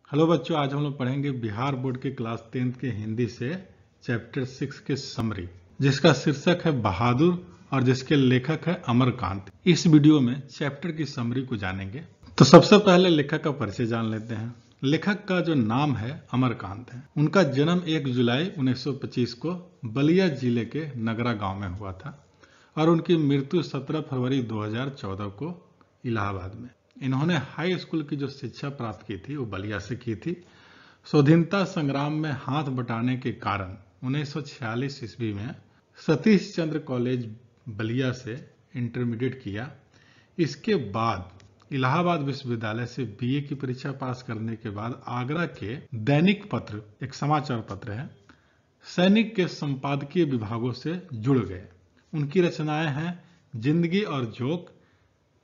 Hello बच्चों, आज हम लोग पढ़ेंगे बिहार बोर्ड के क्लास 10th के हिंदी से चैप्टर 6 के समरी, जिसका शीर्षक है बहादुर और जिसके लेखक है अमरकांत। इस वीडियो में चैप्टर की समरी को जानेंगे। तो सबसे पहले लेखक का परिचय जान लेते हैं। लेखक का जो नाम है अमरकांत है। उनका जन्म 1 जुलाई 1925 को बलिया जिले के नगरा गांव में हुआ था और उनकी मृत्यु 17 फरवरी 2014 को इलाहाबाद में। इन्होंने हाई स्कूल की जो शिक्षा प्राप्त की थी वो बलिया से की थी। स्वाधीनता संग्राम में हाथ बटाने के कारण 1946 ईस्वी में सतीश चंद्र कॉलेज बलिया से इंटरमीडिएट किया। इसके बाद इलाहाबाद विश्वविद्यालय से बीए की परीक्षा पास करने के बाद आगरा के दैनिक पत्र, एक समाचार पत्र है, सैनिक के संपादकीय विभागों से जुड़ गए। उनकी रचनाएं हैं जिंदगी और जोक,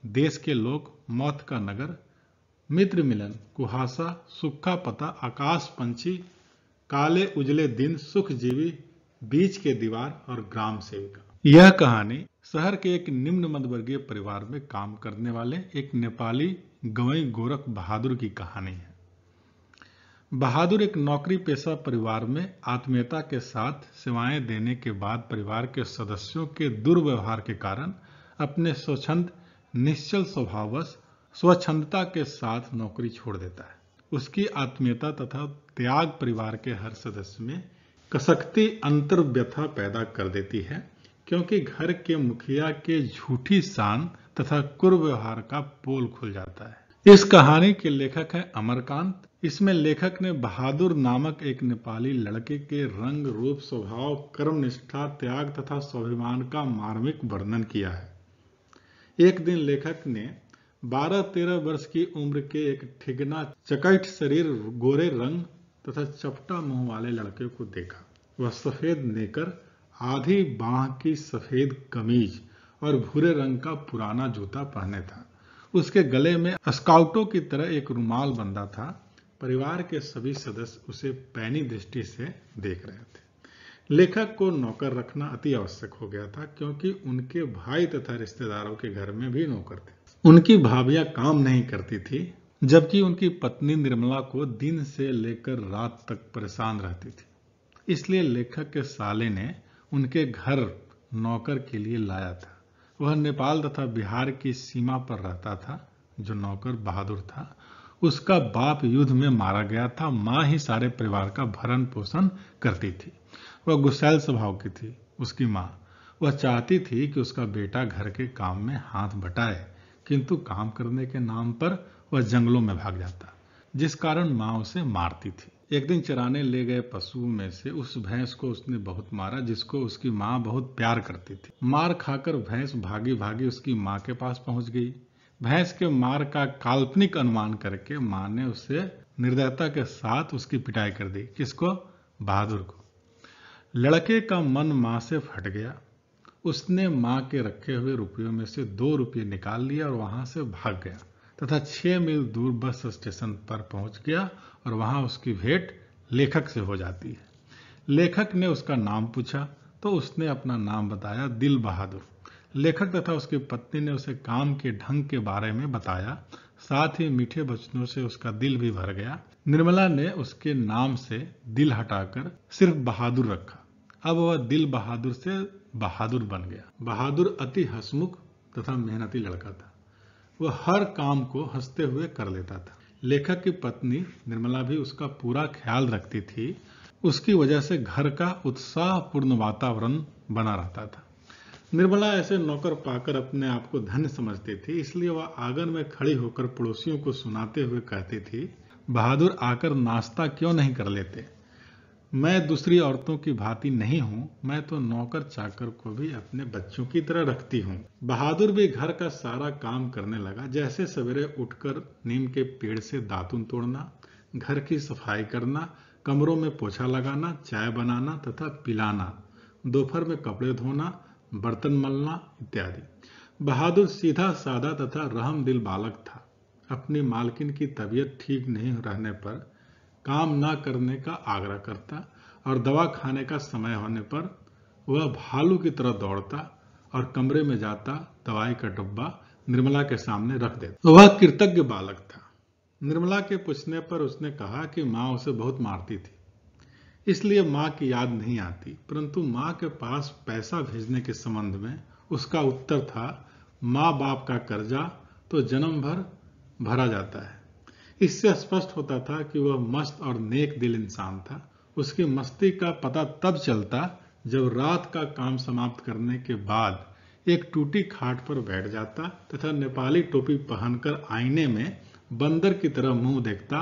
देश के लोग, मौत का नगर, मित्र मिलन, कुहासा, सुक्खा पता, आकाश पंछी, काले उजले दिन, सुख जीवी, बीच के दीवार और ग्राम सेविका। यह कहानी शहर के एक निम्न मध्यवर्गीय परिवार में काम करने वाले एक नेपाली गवई गोरख बहादुर की कहानी है। बहादुर एक नौकरी पेशा परिवार में आत्मीयता के साथ सेवाएं देने के बाद परिवार के सदस्यों के दुर्व्यवहार के कारण अपने स्वच्छंद निश्चल स्वभाववश स्वच्छंदता के साथ नौकरी छोड़ देता है। उसकी आत्मीयता तथा त्याग परिवार के हर सदस्य में कसकती अंतर व्यथा पैदा कर देती है, क्योंकि घर के मुखिया के झूठी शान तथा कुव्यवहार का पोल खुल जाता है। इस कहानी के लेखक है अमरकांत। इसमें लेखक ने बहादुर नामक एक नेपाली लड़के के रंग, रूप, स्वभाव, कर्मनिष्ठा, त्याग तथा स्वाभिमान का मार्मिक वर्णन किया है। एक दिन लेखक ने 12-13 वर्ष की उम्र के एक ठिगना, चकैठ शरीर, गोरे रंग तथा चपटा मुंह वाले लड़के को देखा। वह सफेद नेकर, आधी बांह की सफेद कमीज और भूरे रंग का पुराना जूता पहने था। उसके गले में स्काउटों की तरह एक रुमाल बंधा था। परिवार के सभी सदस्य उसे पैनी दृष्टि से देख रहे थे। लेखक को नौकर रखना अति आवश्यक हो गया था, क्योंकि उनके भाई तथा रिश्तेदारों के घर में भी नौकर थे। उनकी भाभियां काम नहीं करती थी, जबकि उनकी पत्नी निर्मला को दिन से लेकर रात तक परेशान रहती थी। इसलिए लेखक के साले ने उनके घर नौकर के लिए लाया था। वह नेपाल तथा बिहार की सीमा पर रहता था। जो नौकर बहादुर था, उसका बाप युद्ध में मारा गया था। माँ ही सारे परिवार का भरण पोषण करती थी। वह गुस्सैल स्वभाव की थी। उसकी माँ, वह चाहती थी कि उसका बेटा घर के काम में हाथ बटाए, किंतु काम करने के नाम पर वह जंगलों में भाग जाता, जिस कारण माँ उसे मारती थी। एक दिन चराने ले गए पशुओं में से उस भैंस को उसने बहुत मारा, जिसको उसकी माँ बहुत प्यार करती थी। मार खाकर भैंस भागी भागी उसकी माँ के पास पहुंच गई। भैंस के मार का काल्पनिक अनुमान करके माँ ने उसे निर्दयता के साथ उसकी पिटाई कर दी। किसको? बहादुर को। लड़के का मन माँ से फट गया। उसने माँ के रखे हुए रुपयों में से 2 रुपये निकाल लिया और वहां से भाग गया तथा 6 मील दूर बस स्टेशन पर पहुंच गया और वहां उसकी भेंट लेखक से हो जाती है। लेखक ने उसका नाम पूछा तो उसने अपना नाम बताया, दिल बहादुर। लेखक तथा उसकी पत्नी ने उसे काम के ढंग के बारे में बताया, साथ ही मीठे वचनों से उसका दिल भी भर गया। निर्मला ने उसके नाम से दिल हटाकर सिर्फ बहादुर रखा। अब वह दिल बहादुर से बहादुर बन गया। बहादुर अति हंसमुख तथा मेहनती लड़का था। वह हर काम को हंसते हुए कर लेता था। लेखक की पत्नी निर्मला भी उसका पूरा ख्याल रखती थी। उसकी वजह से घर का उत्साहपूर्ण वातावरण बना रहता था। निर्मला ऐसे नौकर पाकर अपने आप को धन्य समझती थी, इसलिए वह आंगन में खड़ी होकर पड़ोसियों को सुनाते हुए कहती थी, बहादुर आकर नाश्ता क्यों नहीं कर लेते? मैं दूसरी औरतों की भांति नहीं हूँ, मैं तो नौकर चाकर को भी अपने बच्चों की तरह रखती हूँ। बहादुर भी घर का सारा काम करने लगा, जैसे सवेरे उठकर नीम के पेड़ से दातुन तोड़ना, घर की सफाई करना, कमरों में पोछा लगाना, चाय बनाना तथा पिलाना, दोपहर में कपड़े धोना, बर्तन मलना इत्यादि। बहादुर सीधा साधा तथा रहमदिल बालक था। अपनी मालकिन की तबीयत ठीक नहीं रहने पर काम ना करने का आग्रह करता और दवा खाने का समय होने पर वह भालू की तरह दौड़ता और कमरे में जाता, दवाई का डब्बा निर्मला के सामने रख देता। वह कृतज्ञ बालक था। निर्मला के पूछने पर उसने कहा कि माँ उसे बहुत मारती थी, इसलिए माँ की याद नहीं आती, परंतु माँ के पास पैसा भेजने के संबंध में उसका उत्तर था, माँ बाप का कर्जा तो जन्म भर भरा जाता है। इससे स्पष्ट होता था कि वह मस्त और नेक दिल इंसान था। उसकी मस्ती का पता तब चलता जब रात का काम समाप्त करने के बाद एक टूटी खाट पर बैठ जाता तथा नेपाली टोपी पहनकर आईने में बंदर की तरह मुंह देखता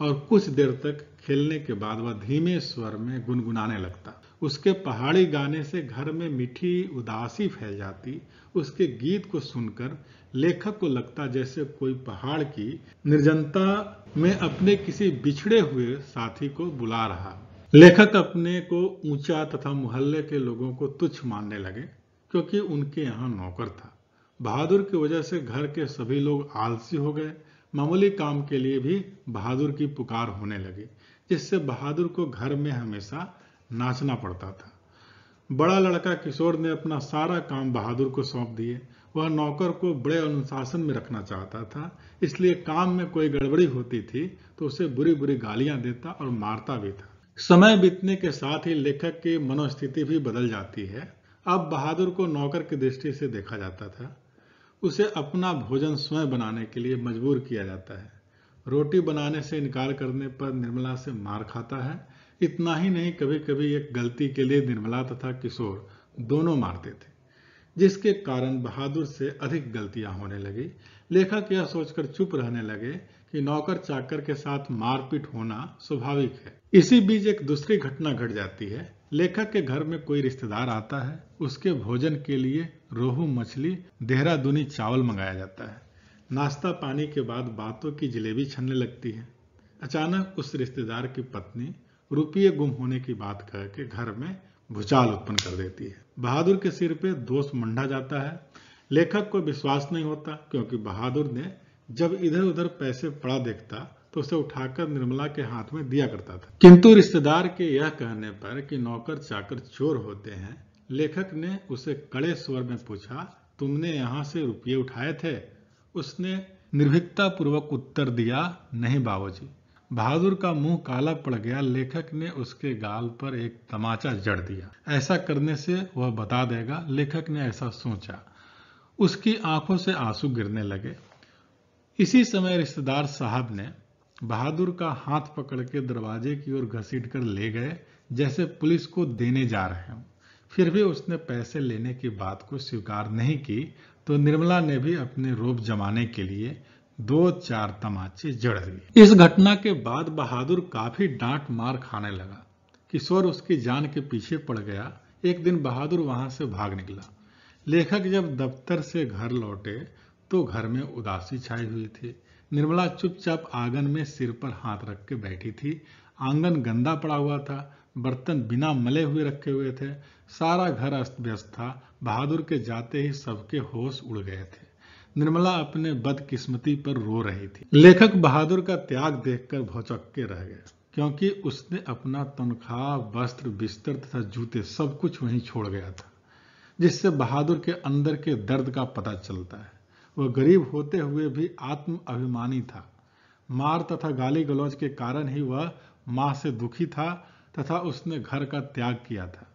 और कुछ देर तक खेलने के बाद वह धीमे स्वर में गुनगुनाने लगता। उसके पहाड़ी गाने से घर में मीठी उदासी फैल जाती। उसके गीत को सुनकर लेखक को लगता जैसे कोई पहाड़ की निर्जनता में अपने किसी बिछड़े हुए साथी को बुला रहा। लेखक अपने को ऊंचा तथा मोहल्ले के लोगों को तुच्छ मानने लगे, क्योंकि उनके यहाँ नौकर था। बहादुर की वजह से घर के सभी लोग आलसी हो गए। मामूली काम के लिए भी बहादुर की पुकार होने लगी, जिससे बहादुर को घर में हमेशा नाचना पड़ता था। बड़ा लड़का किशोर ने अपना सारा काम बहादुर को सौंप दिए। वह नौकर को बड़े अनुशासन में रखना चाहता था, इसलिए काम में कोई गड़बड़ी होती थी तो उसे बुरी बुरी गालियां देता और मारता भी था। समय बीतने के साथ ही लेखक की मनोस्थिति भी बदल जाती है। अब बहादुर को नौकर की दृष्टि से देखा जाता था। उसे अपना भोजन स्वयं बनाने के लिए मजबूर किया जाता है। रोटी बनाने से इनकार करने पर निर्मला से मार खाता है। इतना ही नहीं, कभी कभी एक गलती के लिए निर्मला तथा किशोर दोनों मारते थे, जिसके कारण बहादुर से अधिक गलतियां होने लगी। लेखक यह सोचकर चुप रहने लगे कि नौकर चाकर के साथ मारपीट होना स्वाभाविक है। इसी बीच एक दूसरी घटना घट जाती है। लेखक के घर में कोई रिश्तेदार आता है। उसके भोजन के लिए रोहू मछली, देहरादूनी चावल मंगाया जाता है। नाश्ता पानी के बाद बातों की जलेबी छनने लगती है। अचानक उस रिश्तेदार की पत्नी रुपये गुम होने की बात कह के घर में भूचाल उत्पन्न कर देती है। बहादुर के सिर पे दोष मंडा जाता है। लेखक को विश्वास नहीं होता, क्योंकि बहादुर ने जब इधर उधर पैसे पड़ा देखता तो उसे उठाकर निर्मला के हाथ में दिया करता था। किंतु रिश्तेदार के यह कहने पर कि नौकर चाकर चोर होते हैं, लेखक ने उसे कड़े स्वर में पूछा, तुमने यहाँ से रुपये उठाए थे? उसने निर्भीकता पूर्वक उत्तर दिया, नहीं बाबूजी। बहादुर का मुंह काला पड़ गया। लेखक ने उसके गाल पर एक तमाचा जड़ दिया। ऐसा करने से वह बता देगा, लेखक ने ऐसा सोचा। उसकी आंखों से आंसू गिरने लगे। इसी समय रिश्तेदार साहब ने बहादुर का हाथ पकड़ के दरवाजे की ओर घसीटकर ले गए, जैसे पुलिस को देने जा रहे हों। फिर भी उसने पैसे लेने की बात को स्वीकार नहीं की, तो निर्मला ने भी अपने रोब जमाने के लिए 2-4 तमाचे जड़ दिए। इस घटना के बाद बहादुर काफी डांट मार खाने लगा। किशोर उसकी जान के पीछे पड़ गया। एक दिन बहादुर वहां से भाग निकला। लेखक जब दफ्तर से घर लौटे तो घर में उदासी छाई हुई थी। निर्मला चुपचाप आंगन में सिर पर हाथ रख के बैठी थी। आंगन गंदा पड़ा हुआ था, बर्तन बिना मले हुए रखे हुए थे, सारा घर अस्त व्यस्त था। बहादुर के जाते ही सबके होश उड़ गए थे। निर्मला अपने बदकिस्मती पर रो रही थी। लेखक बहादुर का त्याग देखकर भौचक्के रह गया, क्योंकि उसने अपना तनख्वाह, वस्त्र, बिस्तर तथा जूते सब कुछ वहीं छोड़ गया था, जिससे बहादुर के अंदर के दर्द का पता चलता है। वह गरीब होते हुए भी आत्म अभिमानी था। मार तथा गाली गलौज के कारण ही वह मां से दुखी था तथा उसने घर का त्याग किया था।